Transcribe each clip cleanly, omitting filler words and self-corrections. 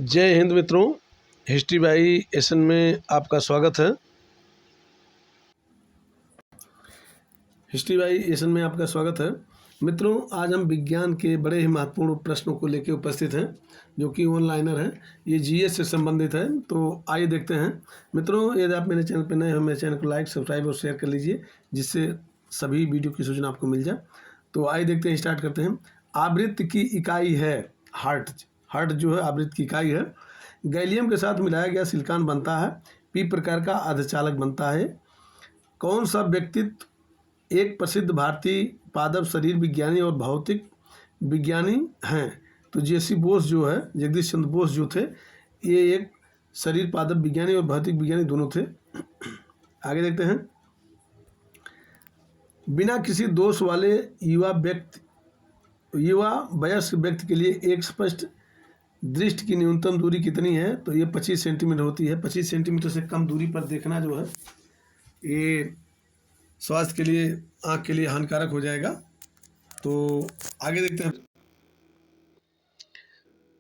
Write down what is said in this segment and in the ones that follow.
जय हिंद मित्रों, history by एसन में आपका स्वागत है। हिस्ट्री बाई एसन में आपका स्वागत है। मित्रों, आज हम विज्ञान के बड़े ही महत्वपूर्ण प्रश्नों को लेकर उपस्थित हैं, जो कि ऑनलाइनर है। ये जीएस से संबंधित है, तो आइए देखते हैं। मित्रों, यदि आप मेरे चैनल पर नए हो, मेरे चैनल को लाइक, सब्सक्राइब और शेयर कर लीजिए, जिससे सभी वीडियो की सूचना आपको मिल जाए। तो आइए देखते हैं, स्टार्ट करते हैं। आवृत्ति की इकाई है हर्ट। हर्ट जो है आवृत्ति की इकाई है। गैलियम के साथ मिलाया गया सिलिकॉन बनता है। पी प्रकार का अर्धचालक बनता है। कौन सा व्यक्तित्व एक प्रसिद्ध भारतीय पादप शरीर विज्ञानी और भौतिक विज्ञानी हैं? तो जेसी बोस जो है, जगदीश चंद्र बोस जो थे, ये एक शरीर पादप विज्ञानी और भौतिक विज्ञानी दोनों थे। आगे देखते हैं। बिना किसी दोष वाले युवा वयस्क व्यक्ति के लिए एक स्पष्ट दृष्टि की न्यूनतम दूरी कितनी है? तो ये 25 सेंटीमीटर होती है। 25 सेंटीमीटर से कम दूरी पर देखना जो है, ये स्वास्थ्य के लिए, आँख के लिए हानिकारक हो जाएगा। तो आगे देखते हैं।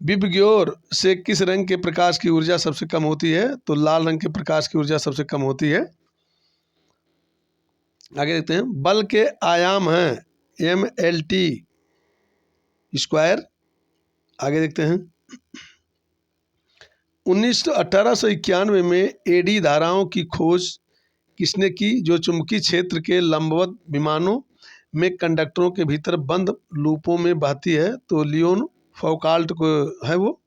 विबग्योर से किस रंग के प्रकाश की ऊर्जा सबसे कम होती है? तो लाल रंग के प्रकाश की ऊर्जा सबसे कम होती है। आगे देखते हैं। बल के आयाम हैं mLT स्क्वायर। आगे देखते हैं। 1891 में एडी धाराओं की खोज किसने की, जो चुंबकीय क्षेत्र के लंबवत विमानों में कंडक्टरों के भीतर बंद लूपों में बहती है? तो लियोन फौकाल्ट को है वो।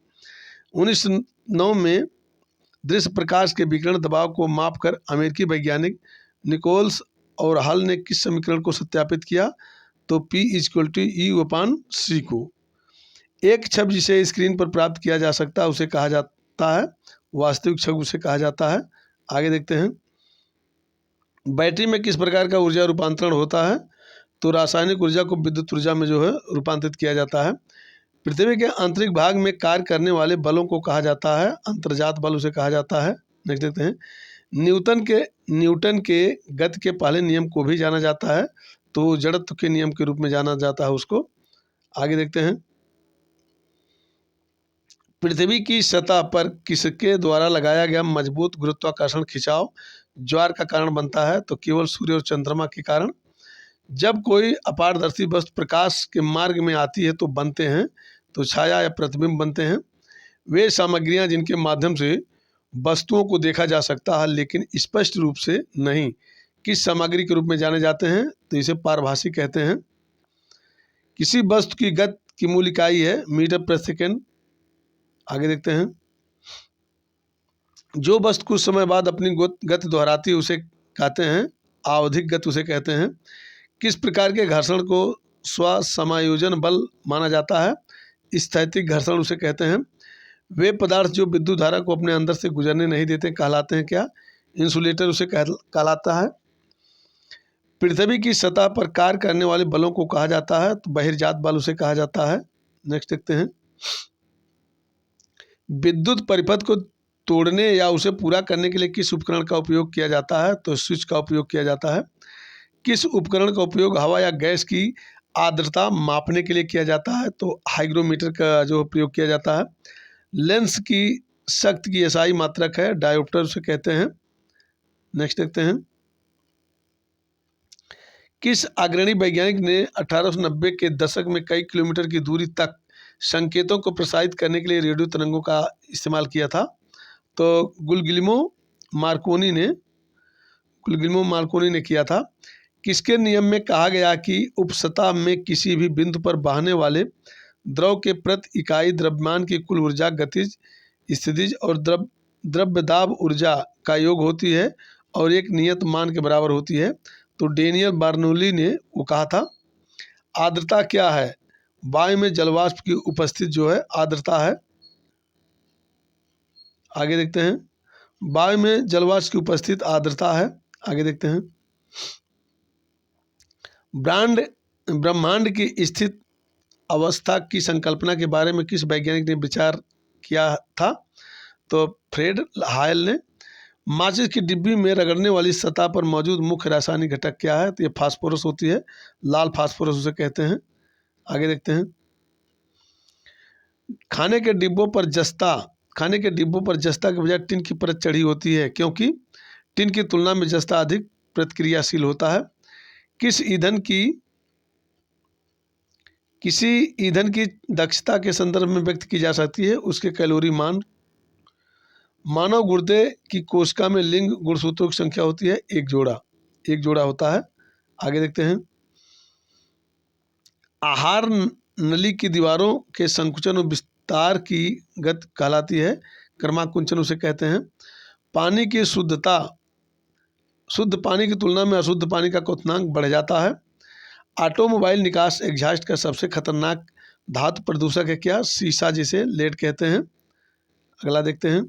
1909 में दृश्य प्रकाश के विकिरण दबाव को मापकर अमेरिकी वैज्ञानिक निकोल्स और हल ने किस समीकरण को सत्यापित किया? तो P=E/c को। एक छवि जिसे स्क्रीन पर प्राप्त किया जा सकता है उसे कहा जाता है वास्तविक छवि, उसे कहा जाता है। आगे देखते हैं। बैटरी में किस प्रकार का ऊर्जा रूपांतरण होता है? तो रासायनिक ऊर्जा को विद्युत ऊर्जा में जो है रूपांतरित किया जाता है। पृथ्वी के आंतरिक भाग में कार्य करने वाले बलों को कहा जाता है अंतर्जात बल, उसे कहा जाता है। नेक्स्ट देखते हैं। न्यूटन के गति के पहले नियम को भी जाना जाता है, तो जड़त्व के नियम के रूप में जाना जाता है उसको। आगे देखते हैं। पृथ्वी की सतह पर किसके द्वारा लगाया गया मजबूत गुरुत्वाकर्षण खिंचाव ज्वार का कारण बनता है? तो केवल सूर्य और चंद्रमा के कारण। जब कोई अपारदर्शी वस्तु प्रकाश के मार्ग में आती है तो बनते हैं, तो छाया या प्रतिबिंब बनते हैं। वे सामग्रियां जिनके माध्यम से वस्तुओं को देखा जा सकता है लेकिन स्पष्ट रूप से नहीं, किस सामग्री के रूप में जाने जाते हैं? तो इसे पारभासी कहते हैं। किसी वस्तु की गति की मूल इकाई है मीटर प्रति सेकेंड। आगे देखते हैं। जो वस्तु कुछ समय बाद अपनी गति दोहराती है उसे कहते हैं आवधिक गति, उसे कहते हैं। किस प्रकार के घर्षण को स्वसमायोजन बल माना जाता है? स्थैतिक घर्षण उसे कहते हैं। वे पदार्थ जो विद्युत धारा को अपने अंदर से गुजरने नहीं देते कहलाते हैं क्या? इंसुलेटर उसे कहलाता है। पृथ्वी की सतह पर कार्य करने वाले बलों को कहा जाता है, तो बहिर्जात बल उसे कहा जाता है। नेक्स्ट देखते हैं। विद्युत परिपथ को तोड़ने या उसे पूरा करने के लिए किस उपकरण का उपयोग किया जाता है? तो स्विच का उपयोग किया जाता है। किस उपकरण का उपयोग हवा या गैस की आर्द्रता मापने के लिए किया जाता है? तो हाइग्रोमीटर का जो प्रयोग किया जाता है। लेंस की शक्ति की एसआई मात्रक है डायोप्टर उसे कहते हैं। नेक्स्ट देखते हैं। किस अग्रणी वैज्ञानिक ने 1890 के दशक में कई किलोमीटर की दूरी तक संकेतों को प्रसारित करने के लिए रेडियो तरंगों का इस्तेमाल किया था? तो गुलिल्मो मार्कोनी ने किया था। किसके नियम में कहा गया कि उपसतह में किसी भी बिंदु पर बहने वाले द्रव के प्रति इकाई द्रव्यमान की कुल ऊर्जा गतिज, स्थितिज और द्रव्यदाब ऊर्जा का योग होती है और एक नियत मान के बराबर होती है? तो डेनियल बर्नौली ने वो कहा था। आर्द्रता क्या है? वायु में जलवाष्प की उपस्थिति जो है आर्द्रता है। आगे देखते हैं। वायु में जलवाष्प की उपस्थिति आर्द्रता है। आगे देखते हैं। ब्रह्मांड की स्थित अवस्था की संकल्पना के बारे में किस वैज्ञानिक ने विचार किया था? तो फ्रेड हायल ने। माचिस की डिब्बी में रगड़ने वाली सतह पर मौजूद मुख्य रासायनिक घटक क्या है? तो ये फास्फोरस होती है, लाल फास्फोरस उसे कहते हैं। आगे देखते हैं। खाने के डिब्बों पर जस्ता खाने के डिब्बों पर जस्ता के बजाय टिन की परत चढ़ी होती है, क्योंकि टिन की तुलना में जस्ता अधिक प्रतिक्रियाशील होता है। किसी ईंधन की दक्षता के संदर्भ में व्यक्त की जा सकती है उसके कैलोरी मान। मानव गुर्दे की कोशिका में लिंग गुणसूत्रों की संख्या होती है एक जोड़ा होता है। आगे देखते हैं। आहार नली की दीवारों के संकुचन और विस्तार की गति कहलाती है, क्रमाकुंचन उसे कहते हैं। पानी की शुद्धता, शुद्ध पानी की तुलना में अशुद्ध पानी का क्वथनांक बढ़ जाता है। ऑटोमोबाइल निकास एग्जॉस्ट का सबसे खतरनाक धातु प्रदूषक है क्या? सीसा, जिसे लेड कहते हैं। अगला देखते हैं।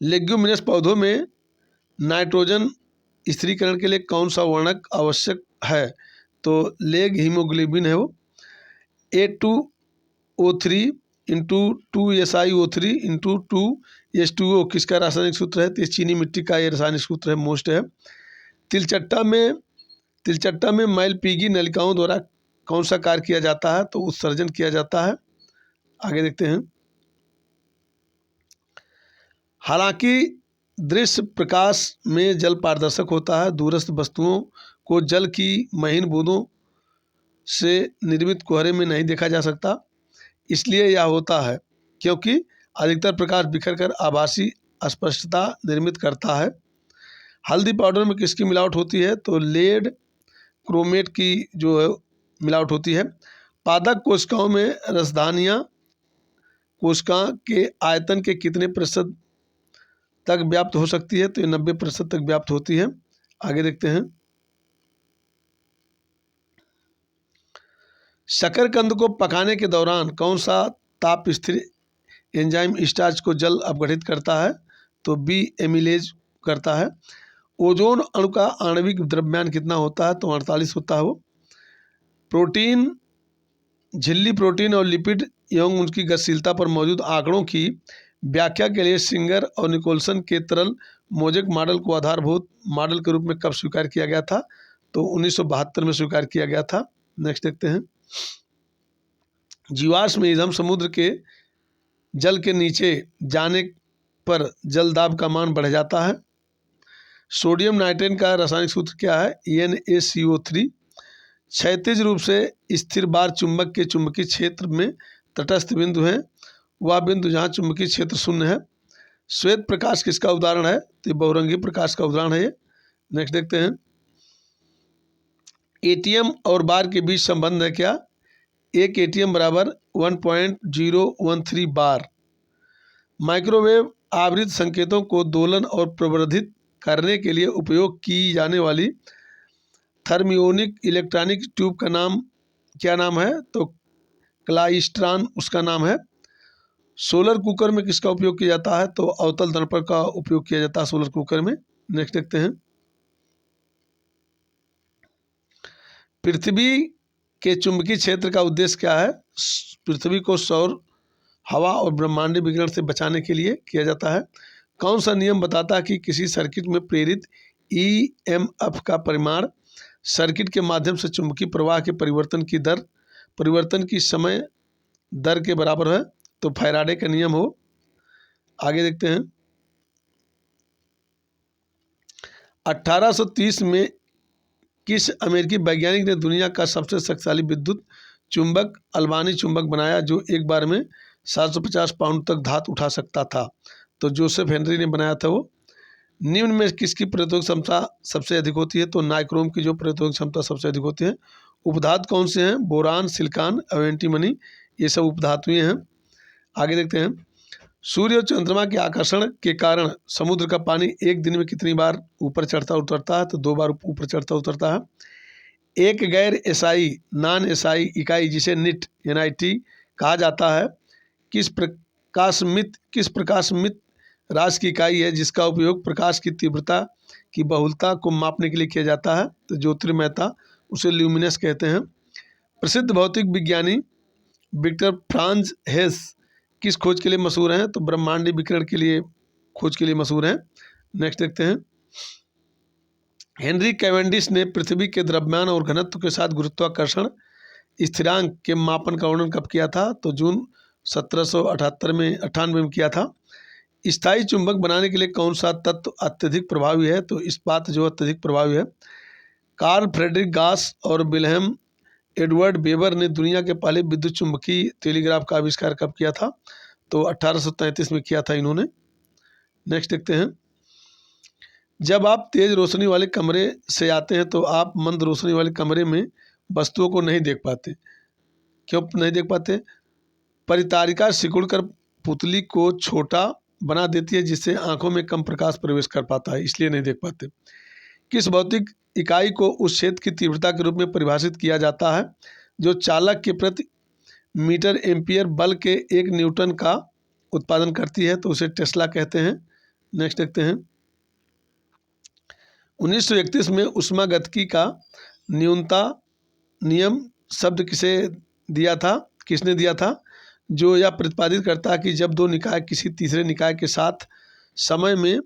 लेग्यूमिनस पौधों में नाइट्रोजन स्थिरीकरण के लिए कौन सा वर्णक आवश्यक है? तो लेग हीमोग्लोबिन है वो। A2O3 into 2SiO3 into 2H2O किसका रासायनिक सूत्र है? तो चीनी मिट्टी का ये रासायनिक सूत्र है, मोस्ट है। तिलचट्टा में मैलपीगी नलिकाओं द्वारा कौन सा कार्य किया जाता है? तो उत्सर्जन किया जाता है। आगे देखते हैं। हालांकि दृश्य प्रकाश में जल पारदर्शक होता है, दूरस्थ वस्तुओं को जल की महीन बूंदों से निर्मित कोहरे में नहीं देखा जा सकता। इसलिए यह होता है क्योंकि अधिकतर प्रकाश बिखर कर आभासी अस्पष्टता निर्मित करता है। हल्दी पाउडर में किसकी मिलावट होती है? तो लेड क्रोमेट की जो है मिलावट होती है। पादप कोशिकाओं में रसधानियाँ कोशिका के आयतन के कितने प्रतिशत तक व्याप्त हो सकती है? तो ये 90% तक व्याप्त होती है। आगे देखते हैं। शकरकंद को पकाने के दौरान कौन सा ताप स्थिर एंजाइम स्टार्च को जल अपघटित करता है? तो बी एमिलेज करता है। ओजोन अणु का आणविक द्रव्यमान कितना होता है? तो 48 होता है वो। प्रोटीन, झिल्ली प्रोटीन और लिपिड एवं उनकी गतिशीलता पर मौजूद आंकड़ों की व्याख्या के लिए सिंगर और निकोलसन के तरल मोजेक मॉडल को आधारभूत मॉडल के रूप में कब स्वीकार किया गया था? तो 1972 में स्वीकार किया गया था। नेक्स्ट देखते हैं। जीवाश्म ईंधन समुद्र के जल के नीचे जाने पर जल दाब का मान बढ़ जाता है। सोडियम नाइट्रेट का रासायनिक सूत्र क्या है? NaCO3। क्षैतिज रूप से स्थिर बार चुंबक के चुंबकीय क्षेत्र में तटस्थ बिंदु है वह बिंदु जहाँ चुंबकीय क्षेत्र शून्य है। श्वेत प्रकाश किसका उदाहरण है? तो बहुरंगी प्रकाश का उदाहरण है ये। नेक्स्ट देखते हैं। एटीएम और बार के बीच संबंध है क्या? एक एटीएम बराबर 1.013 बार। माइक्रोवेव आवृत्त संकेतों को दोलन और प्रवर्धित करने के लिए उपयोग की जाने वाली थर्मियोनिक इलेक्ट्रॉनिक ट्यूब का नाम क्या नाम है? तो क्लाइस्ट्रॉन उसका नाम है। सोलर कुकर में किसका उपयोग किया जाता है? तो अवतल दर्पण का उपयोग किया जाता है सोलर कुकर में। नेक्स्ट देखते हैं। पृथ्वी के चुंबकीय क्षेत्र का उद्देश्य क्या है? पृथ्वी को सौर, हवा और ब्रह्मांडीय विकिरण से बचाने के लिए किया जाता है। कौन सा नियम बताता है कि किसी सर्किट में प्रेरित EMF का परिमाण सर्किट के माध्यम से चुंबकीय प्रवाह के परिवर्तन की समय दर के बराबर है? तो फैराडे का नियम हो। आगे देखते हैं। 1830 में किस अमेरिकी वैज्ञानिक ने दुनिया का सबसे शक्तिशाली विद्युत चुंबक अल्बानी चुंबक बनाया जो एक बार में 750 पाउंड तक धातु उठा सकता था? तो जोसेफ हेनरी ने बनाया था वो। निम्न में किसकी प्रतिरोधक क्षमता सबसे अधिक होती है? तो नाइक्रोम की जो प्रतिरोधक क्षमता सबसे अधिक होती है। उपधातु कौन से हैं? बोरान, सिलिकॉन, एंटीमनी, ये सब उपधातुएं हैं। आगे देखते हैं। सूर्य और चंद्रमा के आकर्षण के कारण समुद्र का पानी एक दिन में कितनी बार ऊपर चढ़ता उतरता है? तो 2 बार ऊपर चढ़ता उतरता है। एक गैर एसआई नॉन एसआई इकाई जिसे NIT कहा जाता है किस प्रकाशमित राशि की इकाई है जिसका उपयोग प्रकाश की तीव्रता की बहुलता को मापने के लिए किया जाता है? तो ज्योतिर्मयता, उसे ल्यूमिनस कहते हैं। प्रसिद्ध भौतिक विज्ञानी विक्टर फ्रांज हेस किस खोज के लिए मशहूर हैं? तो ब्रह्मांडीय विकिरण के लिए खोज के लिए मशहूर हैं। नेक्स्ट देखते हैं। हेनरी कैवेंडिश ने पृथ्वी के द्रव्यमान और घनत्व के साथ गुरुत्वाकर्षण स्थिरांक के मापन का वर्णन कब किया था? तो जून 1778 में 98 में किया था। स्थायी चुंबक बनाने के लिए कौन सा तत्व अत्यधिक प्रभावी है? तो इस्पात जो अत्यधिक प्रभावी है। कार्ल फ्रेडरिक गास और विल्हेम एडवर्ड वेबर ने दुनिया के पहले विद्युत चुंबकीय टेलीग्राफ का आविष्कार कब किया था? तो 1833 में किया था इन्होंने। नेक्स्ट देखते हैं। जब आप तेज रोशनी वाले कमरे से आते हैं तो आप मंद रोशनी वाले कमरे में वस्तुओं को नहीं देख पाते। क्यों नहीं देख पाते? परितारिका सिकुड़कर पुतली को छोटा बना देती है, जिससे आंखों में कम प्रकाश प्रवेश कर पाता है, इसलिए नहीं देख पाते। किस भौतिक इकाई को उस क्षेत्र की तीव्रता के रूप में परिभाषित किया जाता है जो चालक के प्रति मीटर एम्पियर बल के 1 न्यूटन का उत्पादन करती है? तो उसे टेस्ला कहते हैं। नेक्स्ट देखते हैं। 1931 में ऊष्मागतिकी का न्यूनता नियम शब्द किसने दिया था? जो यह प्रतिपादित करता है कि जब दो निकाय किसी तीसरे निकाय के साथ समय में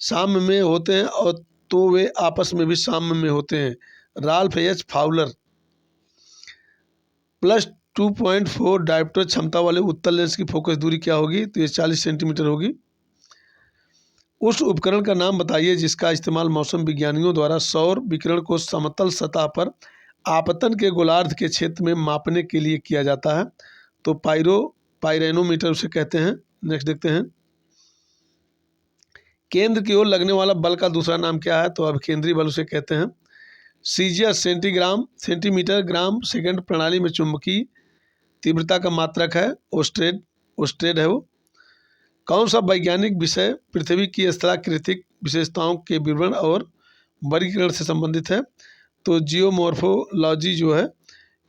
साम्य में होते हैं और तो वे आपस में भी साम्य में होते हैं। Ralph H Fowler. +2.4 डायोप्टर क्षमता वाले उत्तल लेंस की फोकस दूरी क्या होगी? तो ये 40 सेंटीमीटर होगी। उस उपकरण का नाम बताइए जिसका इस्तेमाल मौसम विज्ञानियों द्वारा सौर विकिरण को समतल सतह पर आपतन के गोलार्ध के क्षेत्र में मापने के लिए किया जाता है। तो पाइरोनोमीटर उसे कहते हैं। नेक्स्ट देखते हैं। केंद्र की ओर लगने वाला बल का दूसरा नाम क्या है? तो अभिकेंद्री बल उसे कहते हैं। सीजियस सेंटीमीटर ग्राम सेकंड प्रणाली में चुंबकीय तीव्रता का मात्रक है। ओस्टेड है वो। कौन सा वैज्ञानिक विषय पृथ्वी की स्थलाकृतिक विशेषताओं के विवरण और वर्गीकरण से संबंधित है? तो जियोमॉर्फोलॉजी जो है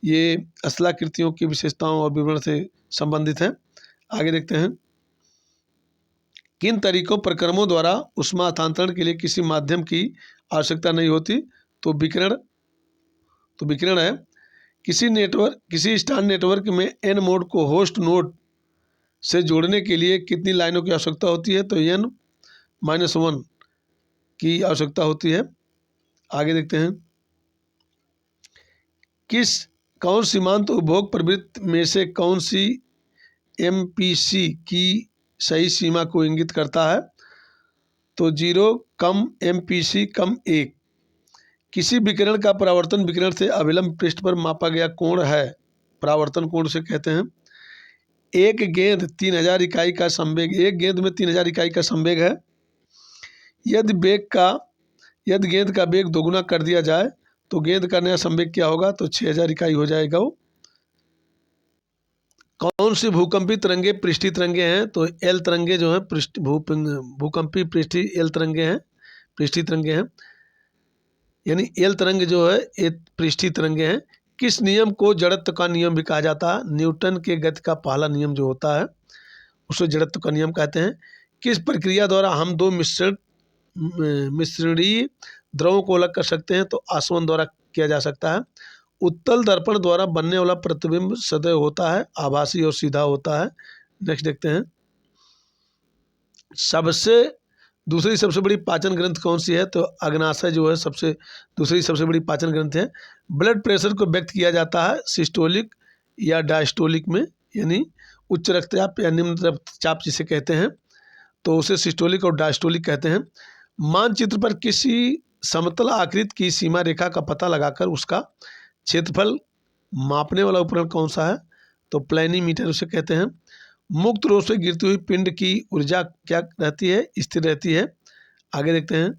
ये स्थलाकृतियों की विशेषताओं और विवरण से संबंधित है। आगे देखते हैं। किन तरीकों प्रक्रमों द्वारा ऊष्मा हस्तांतरण के लिए किसी माध्यम की आवश्यकता नहीं होती? तो विकिरण है। किसी स्टार नेटवर्क में एन मोड को होस्ट नोड से जोड़ने के लिए कितनी लाइनों की आवश्यकता होती है? तो n-1 की आवश्यकता होती है। आगे देखते हैं। कौन सीमांत उपभोग प्रवृत्ति में से कौन सी MPC की सही सीमा को इंगित करता है? तो 0 कम MPC कम 1। किसी विकिरण का परावर्तन विकिरण से अभिलंब पृष्ठ पर मापा गया कोण है, परावर्तन कोण से कहते हैं। एक गेंद में 3000 इकाई का संवेग है। यदि गेंद का वेग दोगुना कर दिया जाए तो गेंद का नया संवेग क्या होगा? तो 6000 इकाई हो जाएगा वो। कौन सी भूकंपी तरंगे पृष्ठीय तरंगे हैं? तो एल तरंगे जो है भूकंपी पृष्ठीय एल तरंगे हैं, पृष्ठीय तरंगे हैं। यानी एल तरंग जो है ये पृष्ठीय तरंगे हैं। किस नियम को जड़त्व का नियम भी कहा जाता है? न्यूटन के गति का पहला नियम जो होता है उसे जड़त्व का नियम कहते हैं। किस प्रक्रिया द्वारा हम दो मिश्रणीय द्रवों को अलग कर सकते हैं? तो आसवन द्वारा किया जा सकता है। उत्तल दर्पण द्वारा बनने वाला प्रतिबिंब सदैव होता है, आभासी और सीधा होता है। नेक्स्ट देखते हैं। दूसरी सबसे बड़ी पाचन ग्रंथि कौन सी है? तो अग्नाशय जो है दूसरी सबसे बड़ी पाचन ग्रंथि है। ब्लड प्रेशर को व्यक्त किया जाता है सिस्टोलिक या डायस्टोलिक में, यानी उच्च रक्तचाप या निम्न रक्तचाप जिसे कहते हैं तो उसे सिस्टोलिक और डायस्टोलिक कहते हैं। मानचित्र पर किसी समतल आकृति की सीमा रेखा का पता लगाकर उसका क्षेत्रफल मापने वाला उपकरण कौन सा है? तो प्लेनीमीटर उसे कहते हैं। मुक्त रूप से गिरती हुई पिंड की ऊर्जा क्या रहती है? स्थिर रहती है। आगे देखते हैं।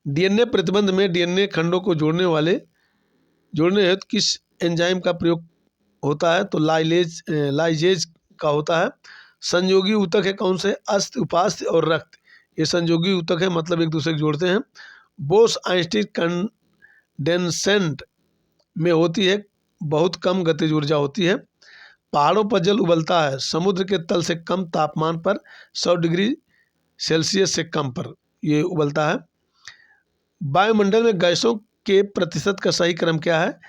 डीएनए प्रतिबंध में डीएनए खंडों को जोड़ने हेतु किस एंजाइम का प्रयोग होता है? तो लाइजेज का होता है। संयोगी ऊतक है कौन से? अस्थि, उपास्थि और रक्त, ये संयोगी ऊतक है, मतलब एक दूसरे को जोड़ते हैं। बोस आइंस्टीन कंडेंसेट में होती है, बहुत कम गतिज ऊर्जा होती है। पहाड़ों पर जल उबलता है समुद्र के तल से कम तापमान पर, 100 डिग्री सेल्सियस से कम पर ये उबलता है। वायुमंडल में गैसों के प्रतिशत का सही क्रम क्या है?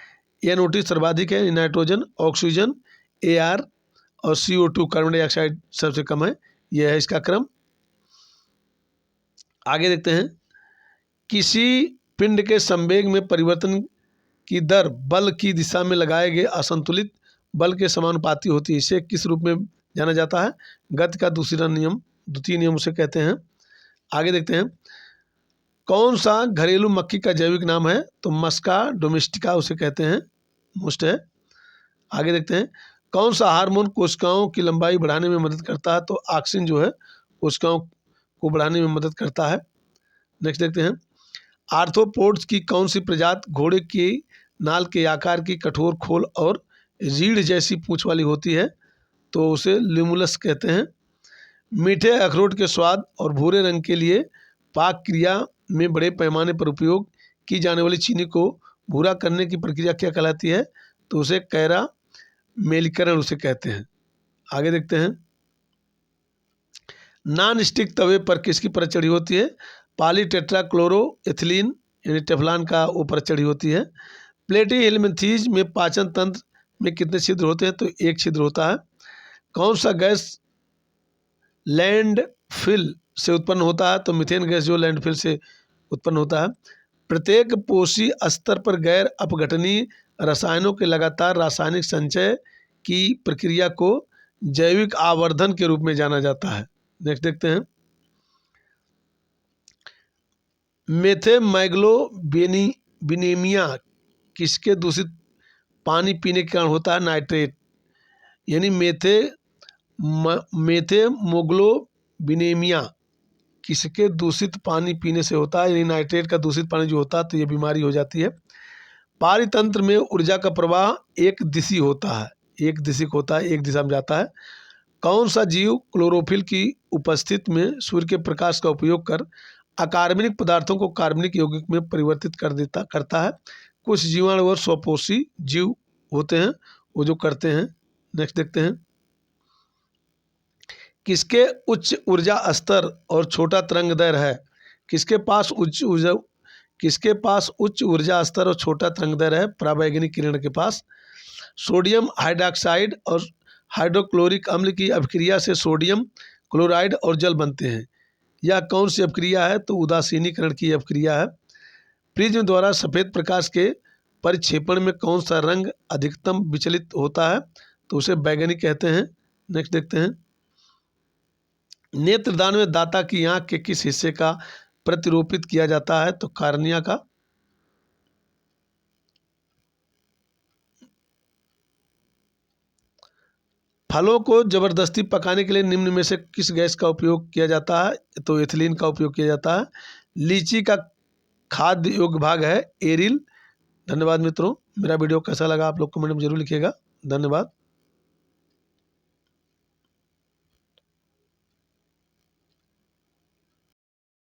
NO2 सर्वाधिक है, नाइट्रोजन, ऑक्सीजन, AR और CO2 कार्बन डाइऑक्साइड सबसे कम है। यह है इसका क्रम। आगे देखते हैं। किसी पिंड के संवेग में परिवर्तन की दर बल की दिशा में लगाए गए असंतुलित बल के समानुपाती होती है। इसे किस रूप में जाना जाता है? गति का दूसरा नियम, द्वितीय नियम उसे कहते हैं। आगे देखते हैं, कौन सा घरेलू मक्खी का जैविक नाम है? तो मस्का डोमेस्टिका उसे कहते हैं, मुस्ट है। आगे देखते हैं, कौन सा हार्मोन कोशिकाओं की लंबाई बढ़ाने में मदद करता है? तो ऑक्सिन जो है कोशिकाओं को बढ़ाने में मदद करता है। नेक्स्ट देखते हैं, आर्थ्रोपोड्स की कौन सी प्रजाति घोड़े की नाल के आकार की कठोर खोल और रीढ़ जैसी पूंछ वाली होती है? तो उसे लिमुलस कहते हैं। मीठे अखरोट के स्वाद और भूरे रंग के लिए पाक क्रिया में बड़े पैमाने पर उपयोग की जाने वाली चीनी को भूरा करने की प्रक्रिया क्या कहलाती है? तो उसे कैरा मेलिकरण उसे कहते हैं। आगे देखते हैं, नॉन स्टिक तवे पर किसकी परत चढ़ी होती है? पॉलीटेट्राक्लोरोएथिलीन यानी टेफ्लॉन का वो परत चढ़ी होती है। प्लेटी में पाचन तंत्र में कितने छिद्र होते हैं? तो एक छिद्र होता है। कौन सा गैस लैंडफिल से उत्पन्न होता है? तो मीथेन गैस जो लैंडफिल से उत्पन्न होता है। प्रत्येक पोषी स्तर पर गैर अपघटनीय रसायनों के लगातार रासायनिक संचय की प्रक्रिया को जैविक आवर्धन के रूप में जाना जाता है। नेक्स्ट देखते हैं, मेथेमैग्लोबिनेमिया किसके दूषित पानी पीने के कारण होता है? नाइट्रेट यानी मेथेमोग्लोबिनेमिया किसके दूषित पानी पीने से होता है? यानी नाइट्रेट का दूषित पानी जो होता है तो ये बीमारी हो जाती है। पारितंत्र में ऊर्जा का प्रवाह एक दिशी होता है, एक दिशिक होता है, एक दिशा में जाता है। कौन सा जीव क्लोरोफिल की उपस्थिति में सूर्य के प्रकाश का उपयोग कर अकार्बनिक पदार्थों को कार्बनिक यौगिक में परिवर्तित करता है? कुछ जीवाणु और स्वपोषी जीव होते हैं वो जो करते हैं। नेक्स्ट देखते हैं, किसके उच्च ऊर्जा स्तर और छोटा तरंग दैर्घ्य है? किसके पास उच्च ऊर्जा स्तर और छोटा तरंग दैर्घ्य है? पराबैंगनी किरण के पास। सोडियम हाइड्रॉक्साइड और हाइड्रोक्लोरिक अम्ल की अभिक्रिया से सोडियम क्लोराइड और जल बनते हैं। यह कौन सी अभिक्रिया है? तो उदासीनीकरण की अभिक्रिया है। प्रिज्म द्वारा सफ़ेद प्रकाश के परिक्षेपण में कौन सा रंग अधिकतम विचलित होता है? तो उसे बैगनी कहते हैं। नेक्स्ट देखते हैं, नेत्रदान में दाता की आंख के किस हिस्से का प्रतिरूपित किया जाता है? तो कार्निया का। फलों को जबरदस्ती पकाने के लिए निम्न में से किस गैस का उपयोग किया जाता है? तो एथिलीन का उपयोग किया जाता है। लीची का खाद्य योग्य भाग है एरिल। धन्यवाद मित्रों, मेरा वीडियो कैसा लगा आप लोग कमेंट में जरूर लिखिएगा। धन्यवाद।